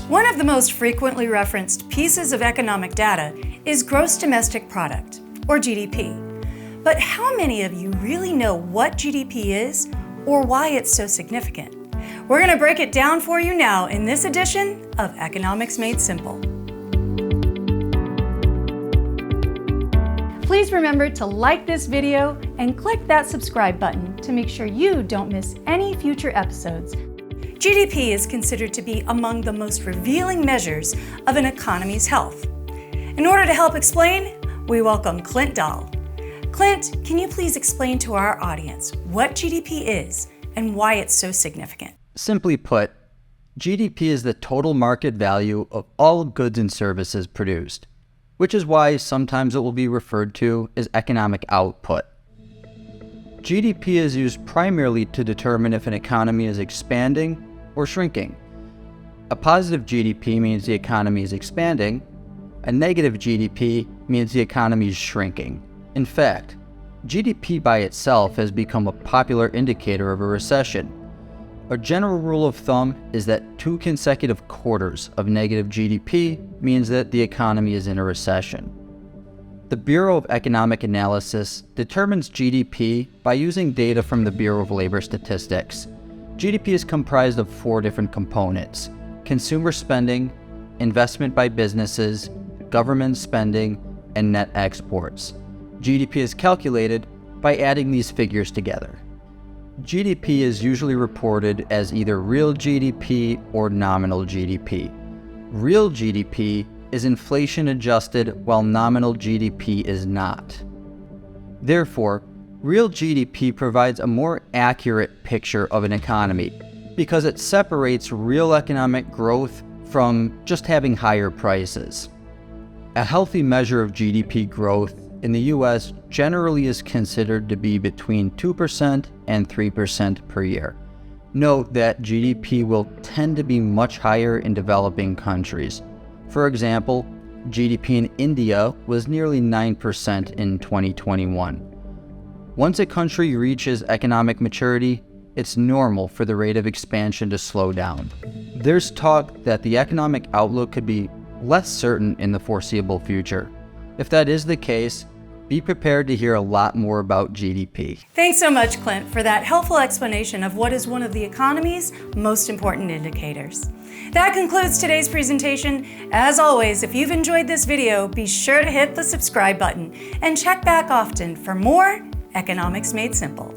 One of the most frequently referenced pieces of economic data is gross domestic product, or GDP. But how many of you really know what GDP is or why it's so significant? We're going to break it down for you now in this edition of Economics Made Simple. Please remember to like this video and click that subscribe button to make sure you don't miss any future episodes. GDP is considered to be among the most revealing measures of an economy's health. In order to help explain, we welcome Clint Doll. Clint, can you please explain to our audience what GDP is and why it's so significant? Simply put, GDP is the total market value of all goods and services produced, which is why sometimes it will be referred to as economic output. GDP is used primarily to determine if an economy is expanding or shrinking. A positive GDP means the economy is expanding. A negative GDP means the economy is shrinking. In fact, GDP by itself has become a popular indicator of a recession. A general rule of thumb is that 2 consecutive quarters of negative GDP means that the economy is in a recession. The Bureau of Economic Analysis determines GDP by using data from the Bureau of Labor Statistics. GDP is comprised of 4 different components: consumer spending, investment by businesses, government spending, and net exports. GDP is calculated by adding these figures together. GDP is usually reported as either real GDP or nominal GDP. Real GDP is inflation adjusted while nominal GDP is not. Therefore, real GDP provides a more accurate picture of an economy because it separates real economic growth from just having higher prices. A healthy measure of GDP growth in the US generally is considered to be between 2% and 3% per year. Note that GDP will tend to be much higher in developing countries. For example, GDP in India was nearly 9% in 2021. Once a country reaches economic maturity, it's normal for the rate of expansion to slow down. There's talk that the economic outlook could be less certain in the foreseeable future. If that is the case, be prepared to hear a lot more about GDP. Thanks so much, Clint, for that helpful explanation of what is one of the economy's most important indicators. That concludes today's presentation. As always, if you've enjoyed this video, be sure to hit the subscribe button and check back often for more Economics Made Simple.